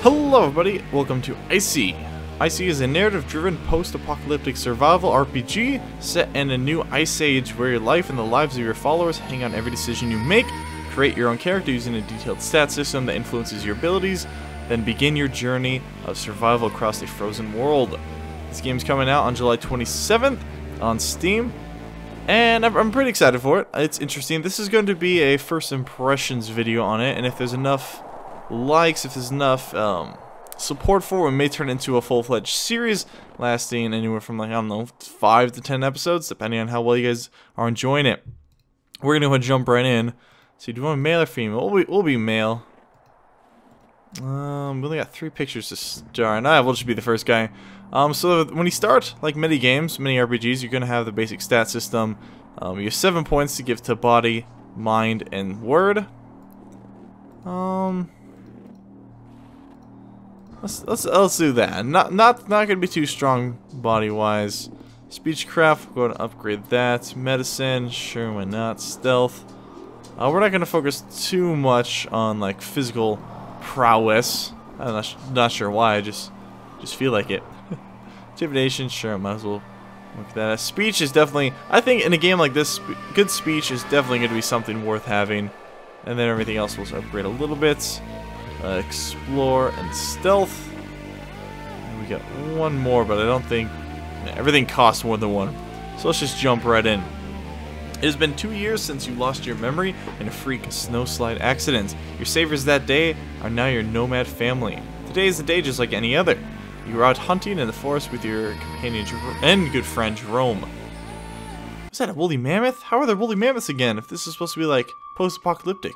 Hello everybody, welcome to ICY. ICY is a narrative-driven post-apocalyptic survival RPG set in a new ice age where your life and the lives of your followers hang on every decision you make. Create your own character using a detailed stat system that influences your abilities, then begin your journey of survival across a frozen world. This game's coming out on July 27th on Steam, and I'm pretty excited for it. It's interesting. This is going to be a first impressions video on it, and if there's enough likes, if there's enough support for it, may turn into a full-fledged series lasting anywhere from, like, I don't know, 5 to 10 episodes, depending on how well you guys are enjoying it. We're gonna go ahead and jump right in. So, do you want male or female? We'll be male. We only got 3 pictures to start. Nah, we'll just be the first guy. So when you start, like many games, many RPGs, you're gonna have the basic stat system. You have 7 points to give to body, mind, and word. Let's do that. Not gonna be too strong body wise. Speechcraft, we're gonna upgrade that. Medicine, sure, why not? Stealth. We're not gonna focus too much on like physical prowess. I'm not sure why. I just feel like it. Intimidation, sure, might as well look at that. Speech is definitely, I think in a game like this, good speech is definitely going to be something worth having. And then everything else will upgrade a little bit. Explore and stealth. And we got one more, but I don't think everything costs more than one. So let's just jump right in. It has been 2 years since you lost your memory in a freak snowslide accident. Your saviors that day are now your nomad family. Today is a day just like any other. You were out hunting in the forest with your companion and good friend Jerome. Was that a woolly mammoth? How are there woolly mammoths again if this is supposed to be like post-apocalyptic?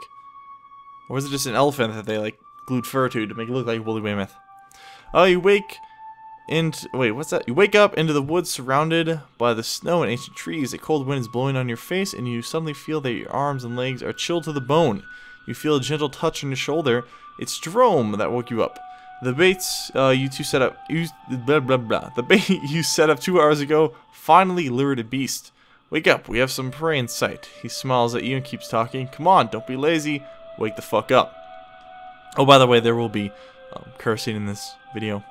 Or is it just an elephant that they like glued fur to make it look like a woolly mammoth? Oh, you wake what's that? You wake up into the woods surrounded by the snow and ancient trees. A cold wind is blowing on your face and you suddenly feel that your arms and legs are chilled to the bone. You feel a gentle touch on your shoulder. It's Jerome that woke you up. The baits you two set up, The bait you set up 2 hours ago finally lured a beast. Wake up, we have some prey in sight. He smiles at you and keeps talking. Come on, don't be lazy. Wake the fuck up. Oh, by the way, there will be cursing in this video.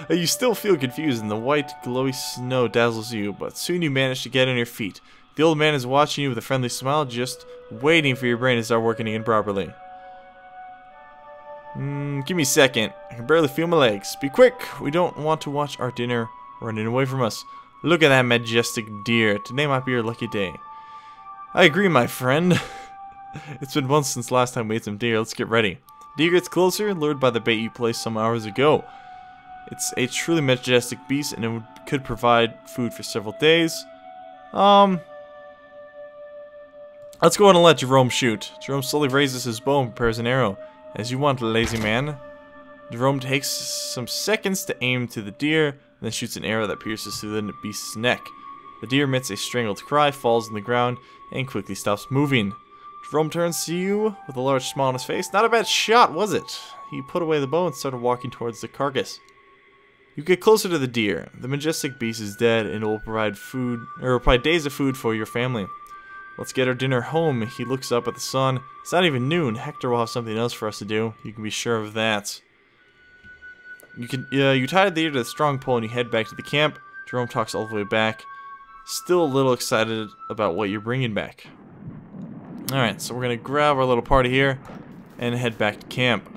You still feel confused and the white, glowy snow dazzles you, but soon you manage to get on your feet. The old man is watching you with a friendly smile, just waiting for your brain to start working again properly. Give me a second. I can barely feel my legs. Be quick. We don't want to watch our dinner running away from us. Look at that majestic deer. Today might be your lucky day. I agree, my friend. It's been months since last time we ate some deer. Let's get ready. Deer gets closer, lured by the bait you placed some hours ago. It's a truly majestic beast, and it could provide food for several days. Let's go ahead and let Jerome shoot. Jerome slowly raises his bow and prepares an arrow. As you want, lazy man. Jerome takes some seconds to aim to the deer, and then shoots an arrow that pierces through the beast's neck. The deer emits a strangled cry, falls on the ground, and quickly stops moving. Jerome turns to you with a large smile on his face. Not a bad shot, was it? He put away the bow and started walking towards the carcass. You get closer to the deer. The majestic beast is dead, and it will provide days of food for your family. Let's get our dinner home. He looks up at the sun. It's not even noon. Hector will have something else for us to do. You can be sure of that. You tie the deer to the strong pole and you head back to the camp. Jerome talks all the way back. Still a little excited about what you're bringing back. Alright, so we're going to grab our little party here and head back to camp.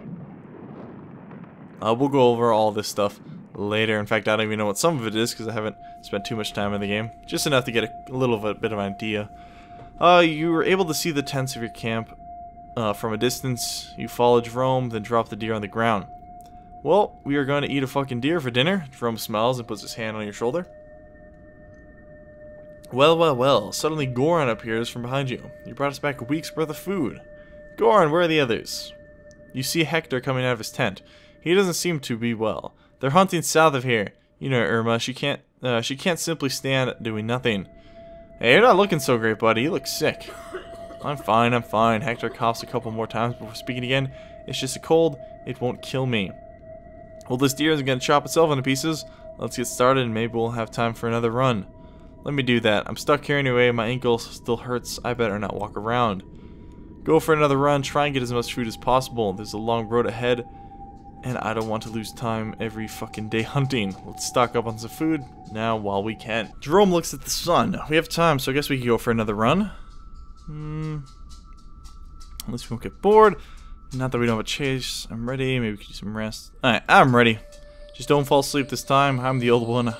We'll go over all this stuff later. In fact, I don't even know what some of it is because I haven't spent too much time in the game. Just enough to get a little bit of an idea. You were able to see the tents of your camp from a distance. You follow Jerome, then drop the deer on the ground. Well, we are going to eat a fucking deer for dinner. Jerome smiles and puts his hand on your shoulder. Well. Suddenly Goran appears from behind you. You brought us back a week's worth of food. Goran, where are the others? You see Hector coming out of his tent. He doesn't seem to be well. They're hunting south of here. You know Irma, she can't simply stand doing nothing. Hey, you're not looking so great, buddy. You look sick. I'm fine. Hector coughs a couple more times before speaking again. It's just a cold. It won't kill me. Well, this deer isn't going to chop itself into pieces. Let's get started and maybe we'll have time for another run. Let me do that. I'm stuck here anyway. My ankle still hurts. I better not walk around. Go for another run. Try and get as much food as possible. There's a long road ahead. And I don't want to lose time every fucking day hunting. Let's stock up on some food now while we can. Jerome looks at the sun. We have time, so I guess we can go for another run. At least we won't get bored. Not that we don't have a chase. I'm ready. Maybe we can do some rest. Alright, I'm ready. Just don't fall asleep this time. I'm the old one.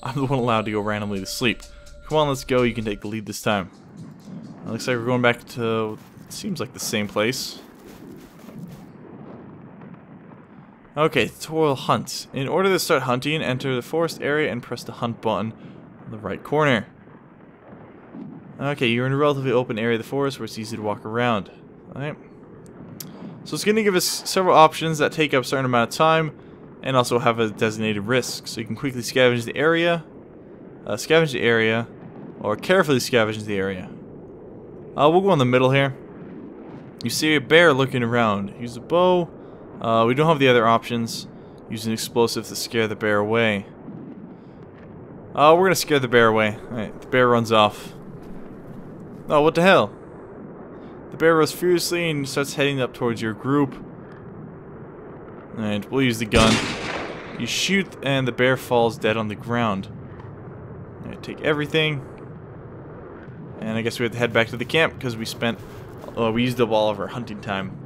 I'm the one allowed to go randomly to sleep. Come on, let's go. You can take the lead this time. It looks like we're going back to... It seems like the same place. Okay, tutorial hunt. In order to start hunting, enter the forest area and press the hunt button on the right corner. Okay, you're in a relatively open area of the forest where it's easy to walk around. Alright. So it's going to give us several options that take up a certain amount of time and also have a designated risk. So you can quickly scavenge the area, or carefully scavenge the area. We'll go in the middle here. You see a bear looking around. Use a bow. We don't have the other options. Use an explosive to scare the bear away. We're gonna scare the bear away. Alright, the bear runs off. Oh, what the hell? The bear runs furiously and starts heading up towards your group. And we'll use the gun. You shoot and the bear falls dead on the ground. Alright, take everything. And I guess we have to head back to the camp because we used up all of our hunting time.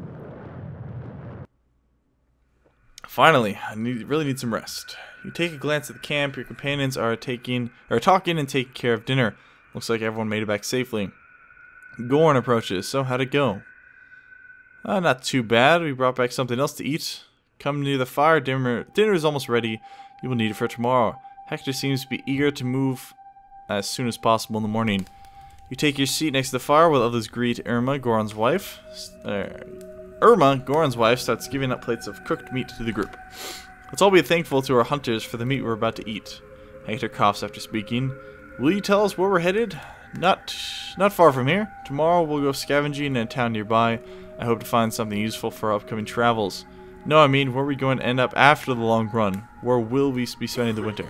Finally, I really need some rest. You take a glance at the camp. Your companions are talking and taking care of dinner. Looks like everyone made it back safely. Gorn approaches. So, how'd it go? Not too bad. We brought back something else to eat. Come near the fire. Dinner is almost ready. You will need it for tomorrow. Hector seems to be eager to move as soon as possible in the morning. You take your seat next to the fire while others greet Irma, Goron's wife. Irma, Goron's wife, starts giving up plates of cooked meat to the group. Let's all be thankful to our hunters for the meat we're about to eat. Hector coughs after speaking. Will you tell us where we're headed? Not far from here. Tomorrow we'll go scavenging in a town nearby. I hope to find something useful for our upcoming travels. No, I mean, where are we going to end up after the long run? Where will we be spending the winter?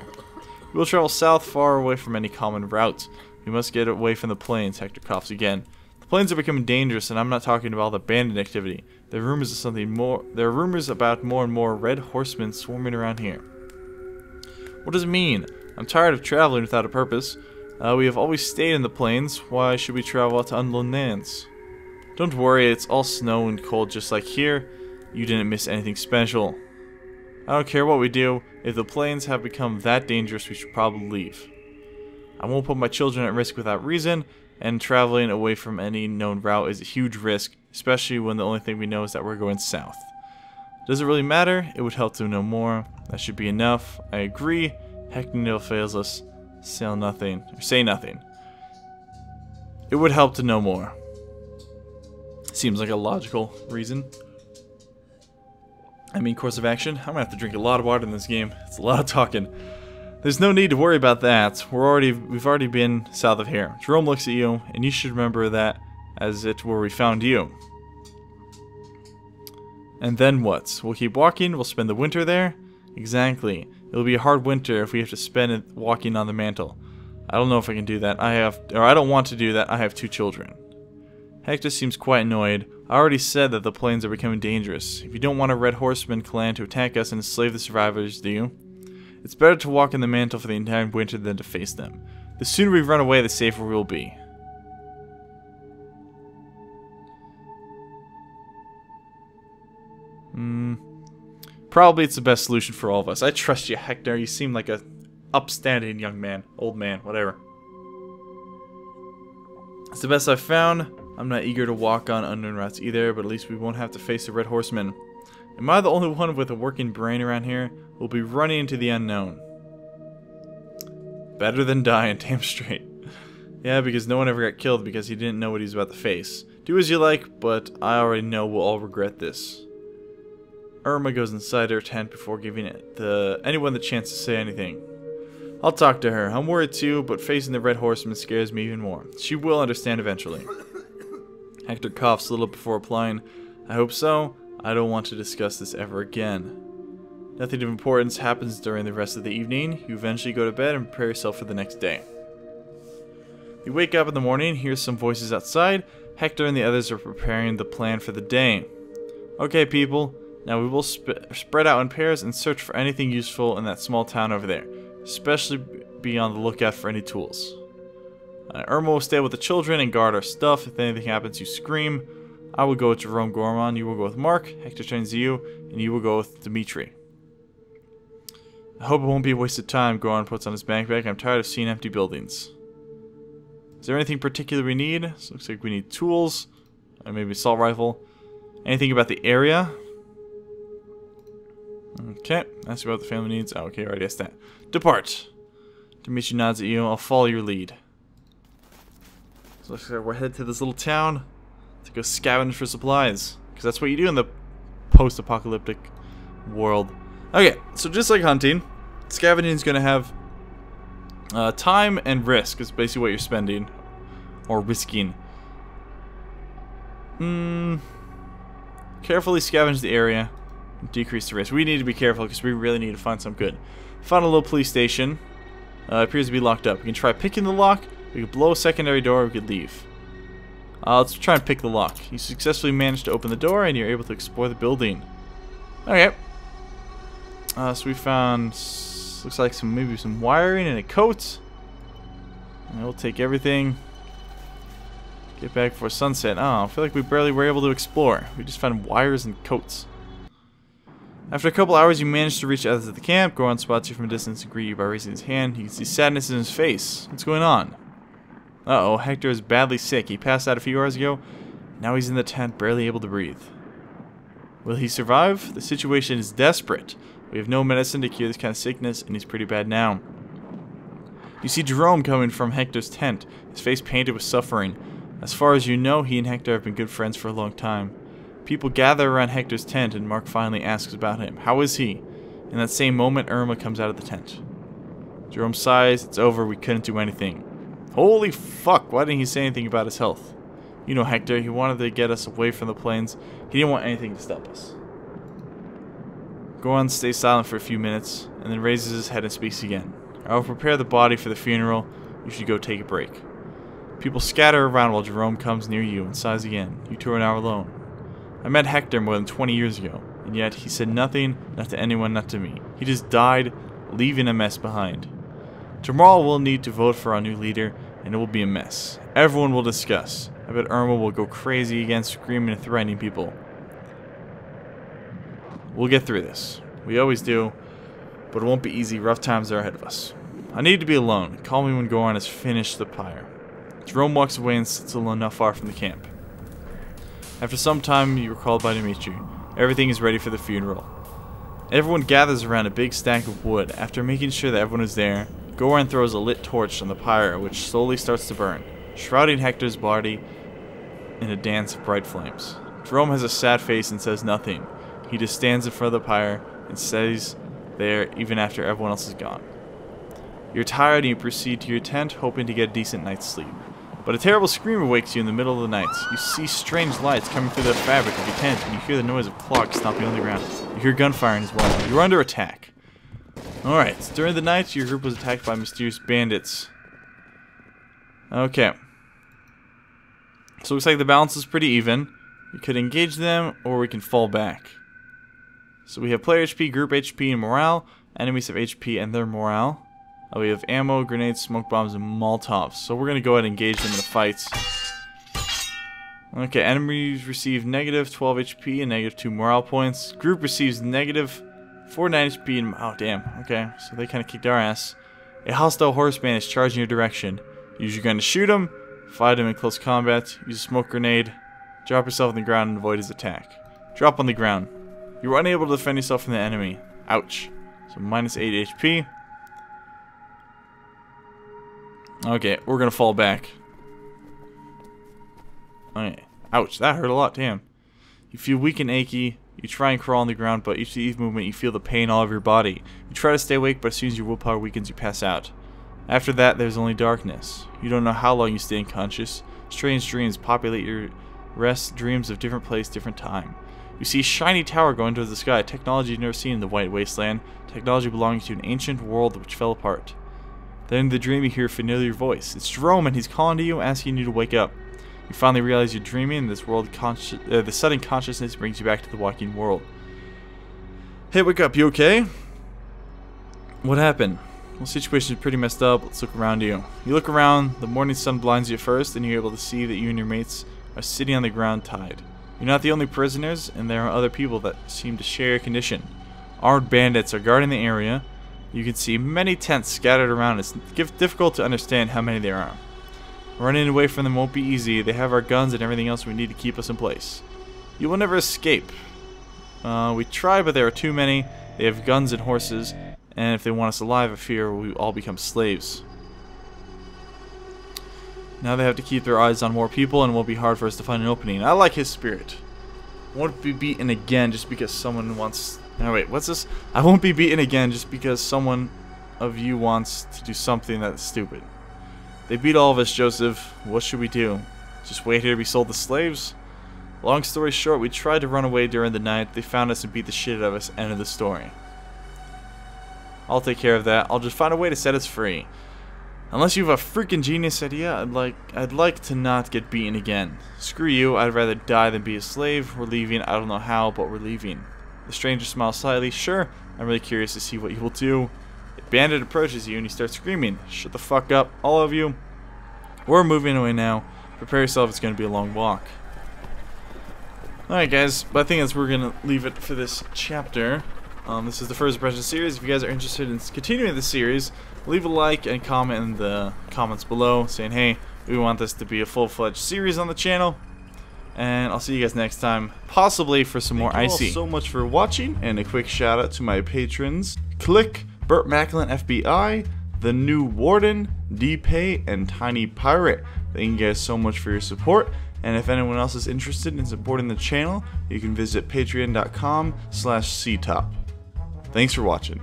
We will travel south, far away from any common routes. We must get away from the plains. Hector coughs again. The plains are becoming dangerous, and I'm not talking about all the bandit activity. There are rumors of something more. There are rumors about more and more red horsemen swarming around here. What does it mean? I'm tired of traveling without a purpose. We have always stayed in the plains. Why should we travel out to unknown lands? Don't worry, it's all snow and cold just like here. You didn't miss anything special. I don't care what we do. If the plains have become that dangerous, we should probably leave. I won't put my children at risk without reason, and traveling away from any known route is a huge risk, especially when the only thing we know is that we're going south. Does it really matter? It would help to know more. That should be enough. I agree. Hector fails us. Say nothing. It would help to know more. Seems like a logical reason. I mean, course of action. I'm gonna have to drink a lot of water in this game. It's a lot of talking. There's no need to worry about that. We've already been south of here. Jerome looks at you, and you should remember that as it where we found you. And then what? We'll keep walking. We'll spend the winter there. Exactly. It'll be a hard winter if we have to spend it walking on the mantle. I don't know if I can do that. I don't want to do that. I have 2 children. Hector seems quite annoyed. I already said that the plains are becoming dangerous. If you don't want a red horseman clan to attack us and enslave the survivors, do you? It's better to walk in the mantle for the entire winter than to face them. The sooner we run away, the safer we will be. Probably it's the best solution for all of us. I trust you, Hector. You seem like a upstanding young man. Old man, whatever. It's the best I've found. I'm not eager to walk on unknown routes either, but at least we won't have to face the Red Horsemen. Am I the only one with a working brain around here? We'll be running into the unknown. Better than dying, damn straight. Yeah, because no one ever got killed because he didn't know what he was about to face. Do as you like, but I already know we'll all regret this. Irma goes inside her tent before giving anyone the chance to say anything. I'll talk to her. I'm worried too, but facing the Red Horseman scares me even more. She will understand eventually. Hector coughs a little before replying. I hope so. I don't want to discuss this ever again. Nothing of importance happens during the rest of the evening. You eventually go to bed and prepare yourself for the next day. You wake up in the morning, hear some voices outside. Hector and the others are preparing the plan for the day. Okay, people. Now we will spread out in pairs and search for anything useful in that small town over there. Especially be on the lookout for any tools. Irma will stay with the children and guard our stuff. If anything happens, you scream. I will go with Jerome Gorman. You will go with Mark. Hector trains you. And you will go with Dimitri. I hope it won't be a waste of time, Goran puts on his backpack. I'm tired of seeing empty buildings. Is there anything particular we need? So looks like we need tools. Or maybe assault rifle. Anything about the area? Okay. Ask about the family needs. Oh, okay, already asked that. Depart. Dimitri nods at you. I'll follow your lead. So looks like we're headed to this little town to go scavenge for supplies. Because that's what you do in the post-apocalyptic world. Okay, so just like hunting, scavenging is going to have time and risk is basically what you're spending. Or risking. Carefully scavenge the area. Decrease the risk. We need to be careful because we really need to find some good. Found a little police station. Appears to be locked up. We can try picking the lock. We could blow a secondary door. Or we could leave. Let's try and pick the lock. You successfully managed to open the door and you're able to explore the building. Okay. So we found, looks like maybe some wiring and a coat. And we'll take everything. Get back before sunset. Oh, I feel like we barely were able to explore. We just found wires and coats. After a couple hours, you managed to reach others at the camp. Goran spots you from a distance and greet you by raising his hand. You can see sadness in his face. What's going on? Uh-oh, Hector is badly sick. He passed out a few hours ago. Now he's in the tent, barely able to breathe. Will he survive? The situation is desperate. We have no medicine to cure this kind of sickness, and he's pretty bad now. You see Jerome coming from Hector's tent, his face painted with suffering. As far as you know, he and Hector have been good friends for a long time. People gather around Hector's tent, and Mark finally asks about him. How is he? In that same moment, Irma comes out of the tent. Jerome sighs. It's over. We couldn't do anything. Holy fuck, why didn't he say anything about his health? You know Hector, he wanted to get us away from the plains. He didn't want anything to stop us. Goran stays silent for a few minutes, and then raises his head and speaks again. I will prepare the body for the funeral. You should go take a break. People scatter around while Jerome comes near you and sighs again. You two are now alone. I met Hector more than 20 years ago, and yet he said nothing, not to anyone, not to me. He just died, leaving a mess behind. Tomorrow we'll need to vote for our new leader, and it will be a mess. Everyone will discuss. I bet Irma will go crazy again, screaming and threatening people. We'll get through this. We always do, but it won't be easy. Rough times are ahead of us. I need to be alone. Call me when Goran has finished the pyre. Jerome walks away and sits alone not far from the camp. After some time, you are called by Dimitri. Everything is ready for the funeral. Everyone gathers around a big stack of wood. After making sure that everyone is there, Goran throws a lit torch on the pyre, which slowly starts to burn, shrouding Hector's body in a dance of bright flames. Jerome has a sad face and says nothing. He just stands in front of the pyre and stays there even after everyone else is gone. You're tired and you proceed to your tent, hoping to get a decent night's sleep. But a terrible scream awakes you in the middle of the night. You see strange lights coming through the fabric of your tent, and you hear the noise of clogs stomping on the ground. You hear gunfiring as well. You're under attack. Alright, during the night, your group was attacked by mysterious bandits. Okay. So it looks like the balance is pretty even. We could engage them, or we can fall back. So we have player HP, group HP, and morale. Enemies have HP and their morale. We have ammo, grenades, smoke bombs, and Molotovs. So we're going to go ahead and engage them in the fights. Okay, enemies receive negative 12 HP and negative 2 morale points. Group receives negative 49 HP and... oh, damn. Okay, so they kind of kicked our ass. A hostile horseman is charging your direction. Use your gun to shoot him, fight him in close combat, use a smoke grenade, drop yourself on the ground and avoid his attack. Drop on the ground. You were unable to defend yourself from the enemy. Ouch. So minus 8 HP. Okay, we're gonna fall back. Okay. Ouch, that hurt a lot, damn. You feel weak and achy. You try and crawl on the ground, but each movement you feel the pain all over your body. You try to stay awake, but as soon as your willpower weakens, you pass out. After that, there's only darkness. You don't know how long you stay unconscious. Strange dreams populate your rest, dreams of different place, different time. You see a shiny tower going towards the sky, technology you've never seen in the White Wasteland, technology belonging to an ancient world which fell apart. Then in the dream you hear a familiar voice. It's Jerome and he's calling to you, asking you to wake up. You finally realize you're dreaming and this world the sudden consciousness brings you back to the walking world. Hey, wake up, you okay? What happened? Well, the situation is pretty messed up. Let's look around you. You look around, the morning sun blinds you at first, and you're able to see that you and your mates are sitting on the ground tied. You're not the only prisoners, and there are other people that seem to share your condition. Armed bandits are guarding the area. You can see many tents scattered around. It's difficult to understand how many there are. Running away from them won't be easy. They have our guns and everything else we need to keep us in place. You will never escape. We try, but there are too many. They have guns and horses, and if they want us alive, I fear we all become slaves. Now they have to keep their eyes on more people, and it will be hard for us to find an opening. I like his spirit. Won't be beaten again just because someone wants... Oh wait, what's this? I won't be beaten again just because someone of you wants to do something that's stupid. They beat all of us, Joseph. What should we do? Just wait here to be sold to slaves? Long story short, we tried to run away during the night. They found us and beat the shit out of us. End of the story. I'll take care of that. I'll just find a way to set us free. Unless you have a freaking genius idea, I'd like to not get beaten again. Screw you, I'd rather die than be a slave. We're leaving, I don't know how, but we're leaving. The stranger smiles slightly. Sure, I'm really curious to see what you will do. A bandit approaches you and he starts screaming. Shut the fuck up, all of you. We're moving away now. Prepare yourself, it's going to be a long walk. Alright guys, but I think that's where we're going to leave it for this chapter. This is the first impression series. If you guys are interested in continuing the series, leave a like and comment in the comments below saying, hey, we want this to be a full-fledged series on the channel. And I'll see you guys next time, possibly for some more IC. Thank you all so much for watching, and a quick shout out to my patrons: Click, Burt Macklin FBI, The New Warden, D-Pay, and Tiny Pirate. Thank you guys so much for your support. And if anyone else is interested in supporting the channel, you can visit patreon.com/Ctop. Thanks for watching.